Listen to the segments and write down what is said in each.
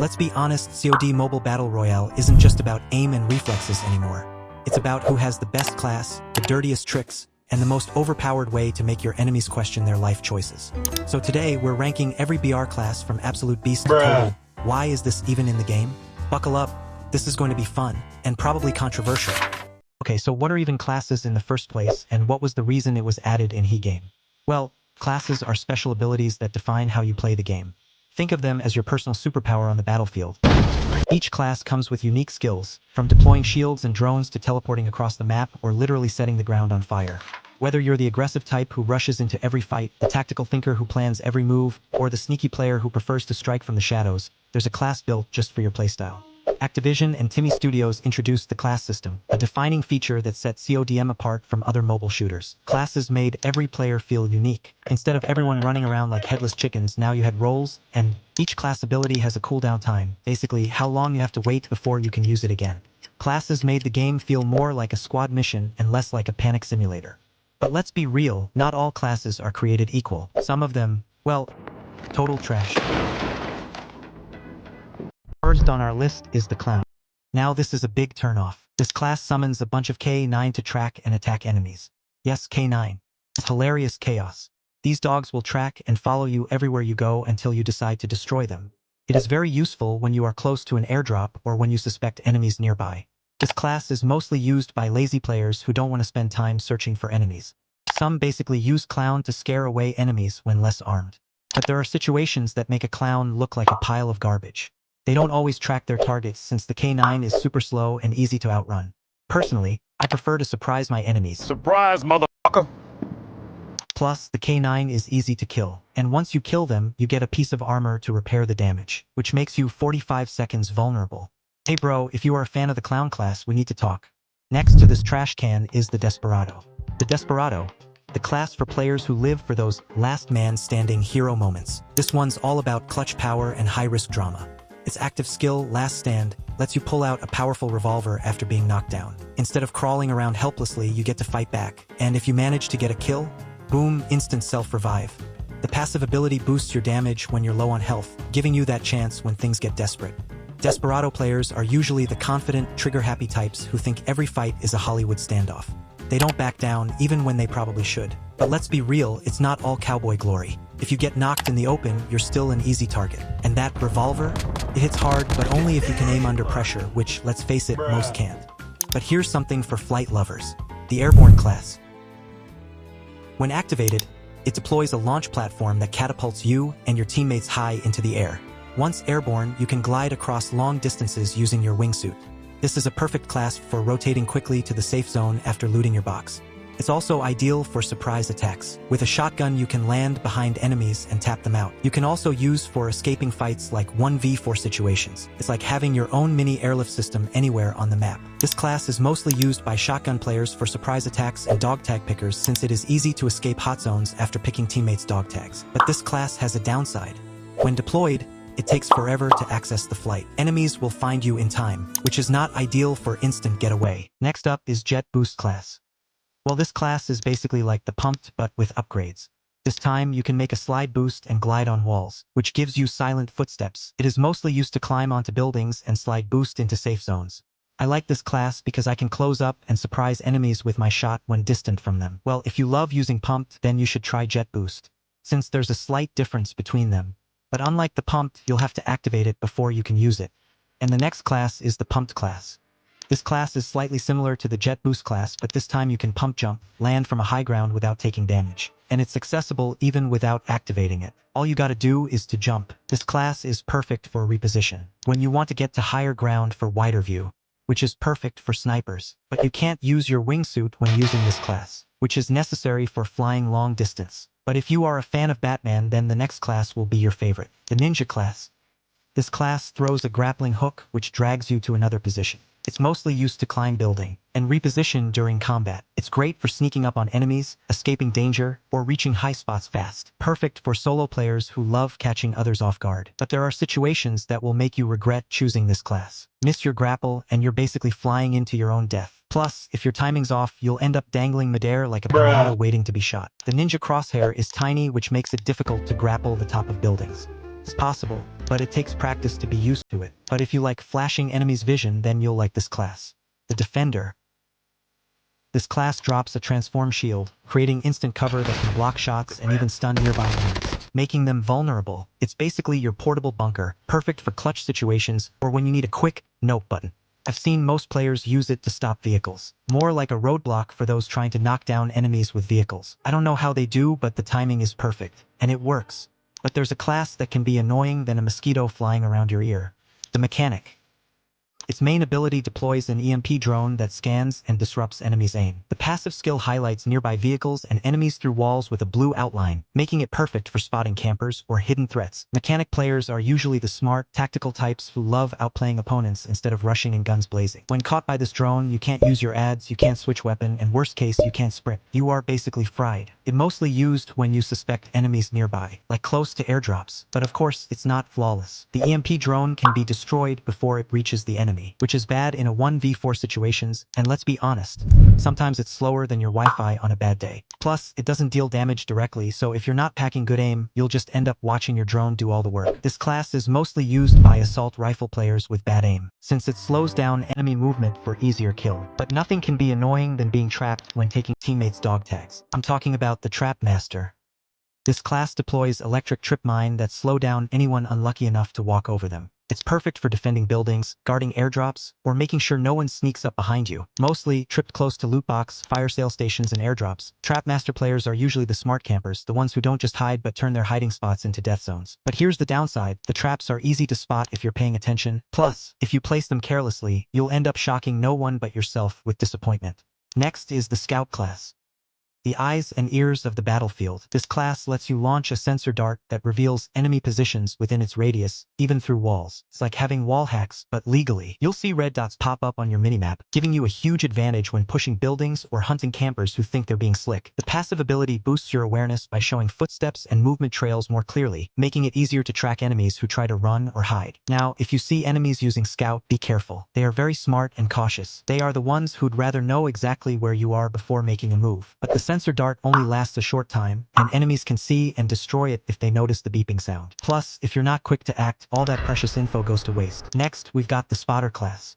Let's be honest, COD Mobile Battle Royale isn't just about aim and reflexes anymore. It's about who has the best class, the dirtiest tricks, and the most overpowered way to make your enemies question their life choices. So today, we're ranking every BR class from Absolute Beast to Total. Why is this even in the game? Buckle up, this is going to be fun, and probably controversial. Okay, so what are even classes in the first place, and what was the reason it was added in He-Game? Well, classes are special abilities that define how you play the game. Think of them as your personal superpower on the battlefield. Each class comes with unique skills, from deploying shields and drones to teleporting across the map or literally setting the ground on fire. Whether you're the aggressive type who rushes into every fight, the tactical thinker who plans every move, or the sneaky player who prefers to strike from the shadows, there's a class built just for your playstyle. Activision and Timmy Studios introduced the class system, a defining feature that set CODM apart from other mobile shooters. Classes made every player feel unique. Instead of everyone running around like headless chickens, now you had roles, and each class ability has a cooldown time, basically how long you have to wait before you can use it again. Classes made the game feel more like a squad mission and less like a panic simulator. But let's be real, not all classes are created equal. Some of them, well, total trash. First on our list is the Clown. Now this is a big turnoff. This class summons a bunch of K9 to track and attack enemies. Yes, K9. It's hilarious chaos. These dogs will track and follow you everywhere you go until you decide to destroy them. It is very useful when you are close to an airdrop or when you suspect enemies nearby. This class is mostly used by lazy players who don't want to spend time searching for enemies. Some basically use Clown to scare away enemies when less armed. But there are situations that make a Clown look like a pile of garbage. They don't always track their targets since the K9 is super slow and easy to outrun. Personally, I prefer to surprise my enemies. Surprise, motherfucker! Plus, the K9 is easy to kill, and once you kill them, you get a piece of armor to repair the damage, which makes you 45 seconds vulnerable. Hey bro, if you are a fan of the Clown class, we need to talk. Next to this trash can is the Desperado. The Desperado, the class for players who live for those last man standing hero moments. This one's all about clutch power and high-risk drama. Its active skill, Last Stand, lets you pull out a powerful revolver after being knocked down. Instead of crawling around helplessly, you get to fight back. And if you manage to get a kill, boom, instant self-revive. The passive ability boosts your damage when you're low on health, giving you that chance when things get desperate. Desperado players are usually the confident, trigger-happy types who think every fight is a Hollywood standoff. They don't back down even when they probably should. But let's be real, it's not all cowboy glory. If you get knocked in the open, you're still an easy target. And that revolver? It hits hard, but only if you can aim under pressure, which, let's face it, most can't. But here's something for flight lovers. The Airborne class. When activated, it deploys a launch platform that catapults you and your teammates high into the air. Once airborne, you can glide across long distances using your wingsuit. This is a perfect class for rotating quickly to the safe zone after looting your box. It's also ideal for surprise attacks. With a shotgun, you can land behind enemies and tap them out. You can also use for escaping fights like 1v4 situations. It's like having your own mini airlift system anywhere on the map. This class is mostly used by shotgun players for surprise attacks and dog tag pickers since it is easy to escape hot zones after picking teammates' dog tags. But this class has a downside. When deployed, it takes forever to access the flight. Enemies will find you in time, which is not ideal for instant getaway. Next up is Jet Boost class. Well, this class is basically like the Pumped, but with upgrades. This time, you can make a slide boost and glide on walls, which gives you silent footsteps. It is mostly used to climb onto buildings and slide boost into safe zones. I like this class because I can close up and surprise enemies with my shot when distant from them. Well, if you love using Pumped, then you should try Jet Boost, since there's a slight difference between them. But unlike the Pumped, you'll have to activate it before you can use it. And the next class is the Pumped class. This class is slightly similar to the Jet Boost class, but this time you can pump jump, land from a high ground without taking damage. And it's accessible even without activating it. All you gotta do is to jump. This class is perfect for reposition, when you want to get to higher ground for wider view, which is perfect for snipers. But you can't use your wingsuit when using this class, which is necessary for flying long distance. But if you are a fan of Batman, then the next class will be your favorite, the Ninja class. This class throws a grappling hook which drags you to another position. It's mostly used to climb building and reposition during combat. It's great for sneaking up on enemies, escaping danger, or reaching high spots fast. Perfect for solo players who love catching others off guard. But there are situations that will make you regret choosing this class. Miss your grapple and you're basically flying into your own death. Plus, if your timing's off, you'll end up dangling midair like a piranha waiting to be shot. The Ninja Crosshair is tiny, which makes it difficult to grapple the top of buildings. It's possible, but it takes practice to be used to it. But if you like flashing enemies' vision, then you'll like this class. The Defender. This class drops a transform shield, creating instant cover that can block shots and even stun nearby enemies, making them vulnerable. It's basically your portable bunker, perfect for clutch situations or when you need a quick nope button. I've seen most players use it to stop vehicles, more like a roadblock for those trying to knock down enemies with vehicles. I don't know how they do, but the timing is perfect, and it works. But there's a class that can be annoying than a mosquito flying around your ear. The Mechanic. Its main ability deploys an EMP drone that scans and disrupts enemies' aim. The passive skill highlights nearby vehicles and enemies through walls with a blue outline, making it perfect for spotting campers or hidden threats. Mechanic players are usually the smart, tactical types who love outplaying opponents instead of rushing in guns blazing. When caught by this drone, you can't use your ads, you can't switch weapon, and worst case, you can't sprint. You are basically fried. It's mostly used when you suspect enemies nearby, like close to airdrops. But of course, it's not flawless. The EMP drone can be destroyed before it reaches the enemy, which is bad in a 1v4 situations, and let's be honest, sometimes it's slower than your Wi-Fi on a bad day. Plus, it doesn't deal damage directly, so if you're not packing good aim, you'll just end up watching your drone do all the work. This class is mostly used by assault rifle players with bad aim, since it slows down enemy movement for easier kill. But nothing can be annoying than being trapped when taking teammates' dog tags. I'm talking about the Trapmaster. This class deploys electric trip mine that slow down anyone unlucky enough to walk over them. It's perfect for defending buildings, guarding airdrops, or making sure no one sneaks up behind you. Mostly tripped close to loot box, fire sale stations, and airdrops, Trapmaster players are usually the smart campers, the ones who don't just hide but turn their hiding spots into death zones. But here's the downside, the traps are easy to spot if you're paying attention. Plus, if you place them carelessly, you'll end up shocking no one but yourself with disappointment. Next is the Scout class. The eyes and ears of the battlefield. This class lets you launch a sensor dart that reveals enemy positions within its radius, even through walls. It's like having wall hacks, but legally. You'll see red dots pop up on your minimap, giving you a huge advantage when pushing buildings or hunting campers who think they're being slick. The passive ability boosts your awareness by showing footsteps and movement trails more clearly, making it easier to track enemies who try to run or hide. Now, if you see enemies using Scout, be careful. They are very smart and cautious. They are the ones who'd rather know exactly where you are before making a move. But the sensor dart only lasts a short time, and enemies can see and destroy it if they notice the beeping sound. Plus, if you're not quick to act, all that precious info goes to waste. Next, we've got the Spotter class.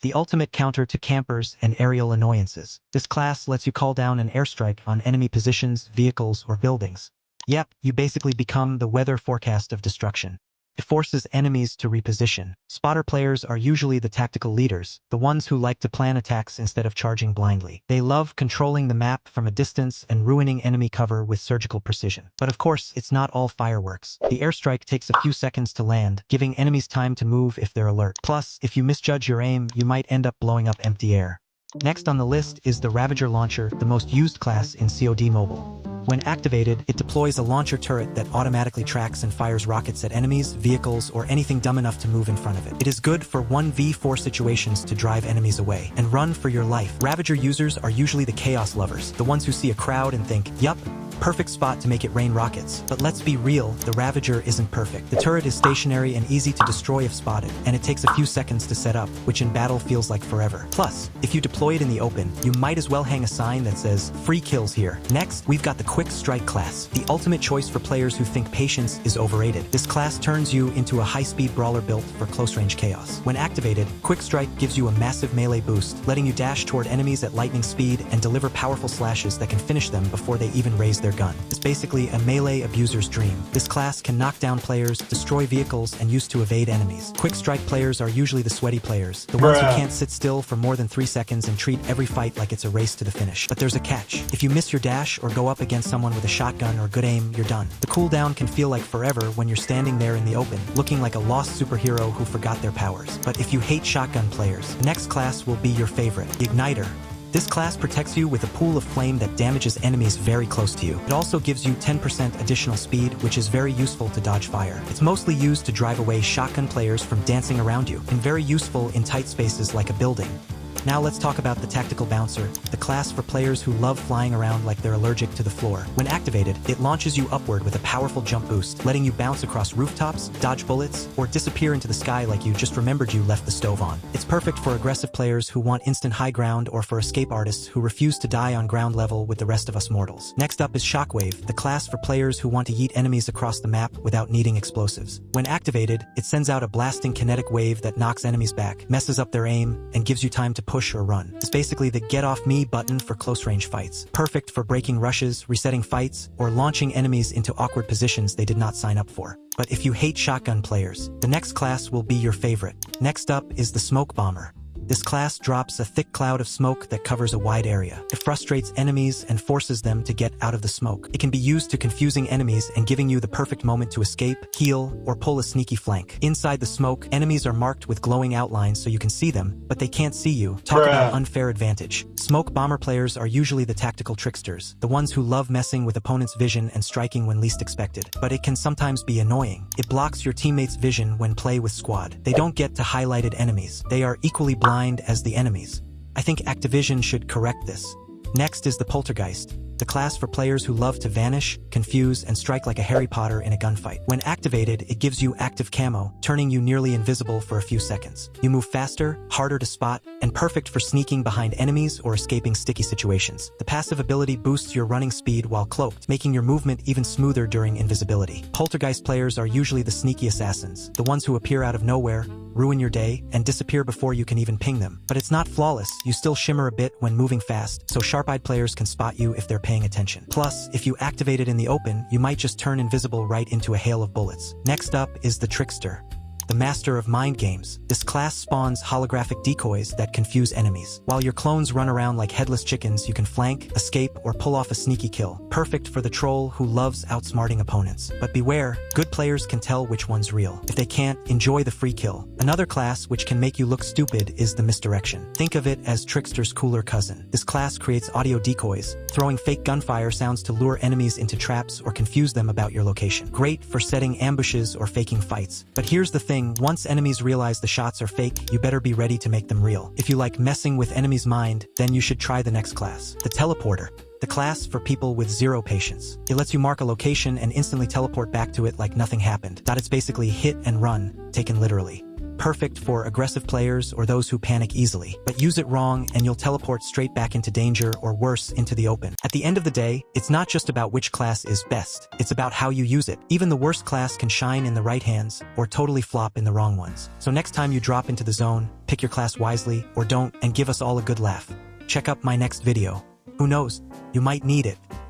The ultimate counter to campers and aerial annoyances. This class lets you call down an airstrike on enemy positions, vehicles, or buildings. Yep, you basically become the weather forecast of destruction. It forces enemies to reposition. Spotter players are usually the tactical leaders, the ones who like to plan attacks instead of charging blindly. They love controlling the map from a distance and ruining enemy cover with surgical precision. But of course, it's not all fireworks. The airstrike takes a few seconds to land, giving enemies time to move if they're alert. Plus, if you misjudge your aim, you might end up blowing up empty air. Next on the list is the Ravager Launcher, the most used class in COD Mobile. When activated, it deploys a launcher turret that automatically tracks and fires rockets at enemies, vehicles, or anything dumb enough to move in front of it. It is good for 1v4 situations to drive enemies away, and run for your life. Ravager users are usually the chaos lovers, the ones who see a crowd and think, yup, perfect spot to make it rain rockets. But let's be real, the Ravager isn't perfect. The turret is stationary and easy to destroy if spotted, and it takes a few seconds to set up, which in battle feels like forever. Plus, if you deploy it in the open, you might as well hang a sign that says, free kills here. Next, we've got the Quick Strike class, the ultimate choice for players who think patience is overrated. This class turns you into a high-speed brawler built for close-range chaos. When activated, Quick Strike gives you a massive melee boost, letting you dash toward enemies at lightning speed and deliver powerful slashes that can finish them before they even raise their gun. It's basically a melee abuser's dream. This class can knock down players, destroy vehicles, and use to evade enemies. Quick Strike players are usually the sweaty players, the ones who can't sit still for more than 3 seconds and treat every fight like it's a race to the finish. But there's a catch. If you miss your dash or go up against someone with a shotgun or good aim, you're done. The cooldown can feel like forever when you're standing there in the open, looking like a lost superhero who forgot their powers. But if you hate shotgun players, the next class will be your favorite, the Igniter. This class protects you with a pool of flame that damages enemies very close to you. It also gives you 10% additional speed, which is very useful to dodge fire. It's mostly used to drive away shotgun players from dancing around you, and very useful in tight spaces like a building. Now let's talk about the Tactical Bouncer, the class for players who love flying around like they're allergic to the floor. When activated, it launches you upward with a powerful jump boost, letting you bounce across rooftops, dodge bullets, or disappear into the sky like you just remembered you left the stove on. It's perfect for aggressive players who want instant high ground or for escape artists who refuse to die on ground level with the rest of us mortals. Next up is Shockwave, the class for players who want to yeet enemies across the map without needing explosives. When activated, it sends out a blasting kinetic wave that knocks enemies back, messes up their aim, and gives you time to push or run. It's basically the get off me button for close-range fights. Perfect for breaking rushes, resetting fights, or launching enemies into awkward positions they did not sign up for. But if you hate shotgun players, the next class will be your favorite. Next up is the Smoke Bomber. This class drops a thick cloud of smoke that covers a wide area. It frustrates enemies and forces them to get out of the smoke. It can be used to confusing enemies and giving you the perfect moment to escape, heal, or pull a sneaky flank. Inside the smoke, enemies are marked with glowing outlines so you can see them, but they can't see you. Talk about unfair advantage. Smoke bomber players are usually the tactical tricksters, the ones who love messing with opponents' vision and striking when least expected. But it can sometimes be annoying. It blocks your teammates' vision when play with squad. They don't get to highlighted enemies. They are equally blind as the enemies. I think Activision should correct this. Next is the Poltergeist, the class for players who love to vanish, confuse, and strike like a Harry Potter in a gunfight. When activated, it gives you active camo, turning you nearly invisible for a few seconds. You move faster, harder to spot, and perfect for sneaking behind enemies or escaping sticky situations. The passive ability boosts your running speed while cloaked, making your movement even smoother during invisibility. Poltergeist players are usually the sneaky assassins, the ones who appear out of nowhere, ruin your day, and disappear before you can even ping them. But it's not flawless. You still shimmer a bit when moving fast, so sharp-eyed players can spot you if they're paying attention. Plus, if you activate it in the open, you might just turn invisible right into a hail of bullets. Next up is the Trickster, the master of mind games. This class spawns holographic decoys that confuse enemies. While your clones run around like headless chickens, you can flank, escape, or pull off a sneaky kill. Perfect for the troll who loves outsmarting opponents. But beware, good players can tell which one's real. If they can't, enjoy the free kill. Another class which can make you look stupid is the Misdirection. Think of it as Trickster's cooler cousin. This class creates audio decoys, throwing fake gunfire sounds to lure enemies into traps or confuse them about your location. Great for setting ambushes or faking fights. But here's the thing. Once enemies realize the shots are fake, you better be ready to make them real. If you like messing with enemies' mind, then you should try the next class. The Teleporter, the class for people with zero patience. It lets you mark a location and instantly teleport back to it like nothing happened. It's basically hit and run, taken literally. Perfect for aggressive players or those who panic easily. But use it wrong and you'll teleport straight back into danger or worse, into the open. At the end of the day, it's not just about which class is best. It's about how you use it. Even the worst class can shine in the right hands or totally flop in the wrong ones. So next time you drop into the zone, pick your class wisely or don't and give us all a good laugh. Check out my next video. Who knows? You might need it.